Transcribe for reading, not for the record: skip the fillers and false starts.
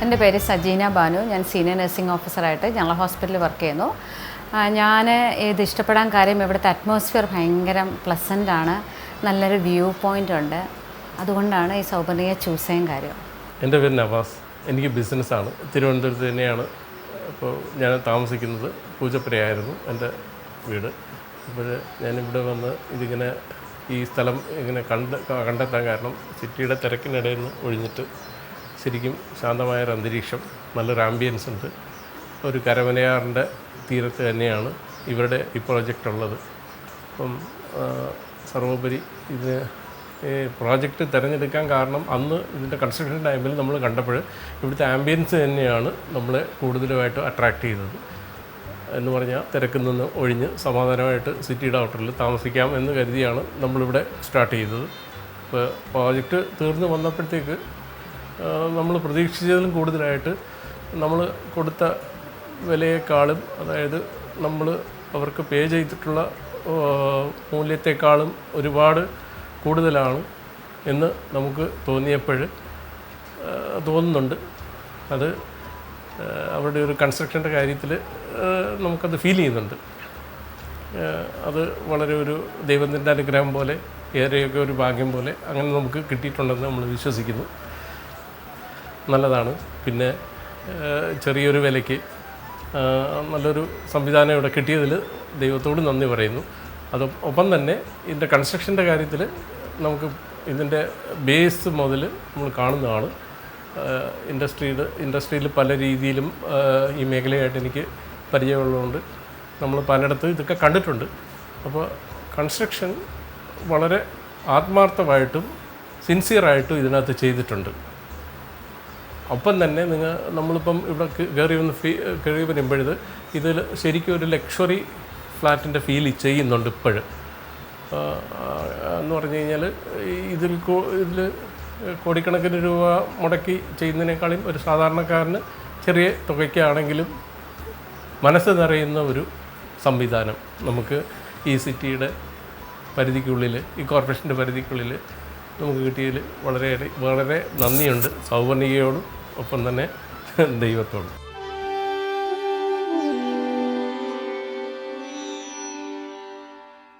എൻ്റെ പേര് സജീന ബാനു. ഞാൻ സീനിയർ നഴ്സിംഗ് ഓഫീസറായിട്ട് ജനറൽ ഹോസ്പിറ്റലിൽ വർക്ക് ചെയ്യുന്നു. ഞാൻ ഇത് ഇഷ്ടപ്പെടാൻ കാര്യം ഇവിടുത്തെ അറ്റ്മോസ്ഫിയർ ഭയങ്കര പ്ലസൻ്റാണ്, നല്ലൊരു വ്യൂ പോയിൻ്റ് ഉണ്ട്. അതുകൊണ്ടാണ് ഈ സൗപർണികയെ ചൂസ് ചെയ്യാൻ കാര്യം. എൻ്റെ പേര് നവാസ്. എനിക്ക് ബിസിനസ്സാണ്. തിരുവനന്തപുരത്ത് തന്നെയാണ് ഇപ്പോൾ ഞാൻ താമസിക്കുന്നത്. പൂജപ്പുരയായിരുന്നു എൻ്റെ വീട്. അപ്പോൾ ഞാനിവിടെ വന്ന് ഇതിങ്ങനെ ഈ സ്ഥലം ഇങ്ങനെ കണ്ടെത്താൻ കാരണം സിറ്റിയുടെ തിരക്കിനിടയിൽ നിന്ന് ഒഴിഞ്ഞിട്ട് ശരിക്കും ശാന്തമായൊരു അന്തരീക്ഷം, നല്ലൊരു ആംബിയൻസ് ഉണ്ട്. ഒരു കരമനയാറിൻ്റെ തീരത്ത് തന്നെയാണ് ഇവരുടെ ഈ പ്രോജക്റ്റ് ഉള്ളത്. അപ്പം സർവോപരി ഇതിന് ഈ പ്രോജക്റ്റ് തിരഞ്ഞെടുക്കാൻ കാരണം അന്ന് ഇതിൻ്റെ കൺസ്ട്രക്ഷൻ ടൈമിൽ നമ്മൾ കണ്ടപ്പോൾ ഇവിടുത്തെ ആംബിയൻസ് തന്നെയാണ് നമ്മളെ കൂടുതലുമായിട്ട് അട്രാക്റ്റ് ചെയ്തത്. എന്ന് പറഞ്ഞാൽ തിരക്കിൽ നിന്ന് ഒഴിഞ്ഞ് സമാധാനമായിട്ട് സിറ്റിയുടെ ഔട്ടറിൽ താമസിക്കാം എന്ന് കരുതിയാണ് നമ്മളിവിടെ സ്റ്റാർട്ട് ചെയ്തത്. ഇപ്പോൾ പ്രോജക്റ്റ് തീർന്നു വന്നപ്പോഴത്തേക്ക് നമ്മൾ പ്രതീക്ഷിച്ചതിലും കൂടുതലായിട്ട് നമ്മൾ കൊടുത്ത വിലയേക്കാളും, അതായത് നമ്മൾ അവർക്ക് പേ ചെയ്തിട്ടുള്ള മൂല്യത്തെക്കാളും ഒരുപാട് കൂടുതലാണ് എന്ന് നമുക്ക് തോന്നുന്നുണ്ട്. അത് അവരുടെ ഒരു കൺസ്ട്രക്ഷൻ്റെ കാര്യത്തിൽ നമുക്കത് ഫീൽ ചെയ്യുന്നുണ്ട്. അത് വളരെ ഒരു ദൈവത്തിൻ്റെ അനുഗ്രഹം പോലെ, ഏറെയൊക്കെ ഒരു ഭാഗ്യം പോലെ അങ്ങനെ നമുക്ക് കിട്ടിയിട്ടുണ്ടെന്ന് നമ്മൾ വിശ്വസിക്കുന്നു. നല്ലതാണ്. പിന്നെ ചെറിയൊരു വിലയ്ക്ക് നല്ലൊരു സംവിധാനം ഇവിടെ കിട്ടിയതിൽ ദൈവത്തോട് നന്ദി പറയുന്നു. ഒപ്പം തന്നെ ഇതിൻ്റെ കൺസ്ട്രക്ഷൻ്റെ കാര്യത്തിൽ നമുക്ക് ഇതിൻ്റെ ബേസ് മുതൽ നമ്മൾ കാണുന്നതാണ്. ഇൻഡസ്ട്രിയിൽ പല രീതിയിലും ഈ മേഖലയായിട്ട് എനിക്ക് പരിചയമുള്ളതുകൊണ്ട് നമ്മൾ പലയിടത്തും ഇതൊക്കെ കണ്ടിട്ടുണ്ട്. അപ്പോൾ കൺസ്ട്രക്ഷൻ വളരെ ആത്മാർത്ഥമായിട്ടും സിൻസിയറായിട്ടും ഇതിനകത്ത് ചെയ്തിട്ടുണ്ട്. ഒപ്പം തന്നെ നമ്മളിപ്പം ഇവിടെ കയറി വരുമ്പോഴത് ഇതിൽ ശരിക്കും ഒരു ലക്ഷറി ഫ്ലാറ്റിൻ്റെ ഫീൽ ചെയ്യുന്നുണ്ട് ഇപ്പോഴും. എന്ന് പറഞ്ഞു കഴിഞ്ഞാൽ ഇതിൽ കോടിക്കണക്കിന് രൂപ മുടക്കി ചെയ്യുന്നതിനേക്കാളും ഒരു സാധാരണക്കാരന് ചെറിയ തുകയ്ക്കാണെങ്കിലും മനസ്സ് നിറയുന്ന ഒരു സംവിധാനം നമുക്ക് ഈ സിറ്റിയുടെ പരിധിക്കുള്ളിൽ, ഈ കോർപ്പറേഷൻ്റെ പരിധിക്കുള്ളിൽ നമുക്ക് കിട്ടിയതിൽ വളരെ നന്ദിയുണ്ട് സൗപർണികയോടും ഒപ്പം തന്നെ ദൈവത്തോടും.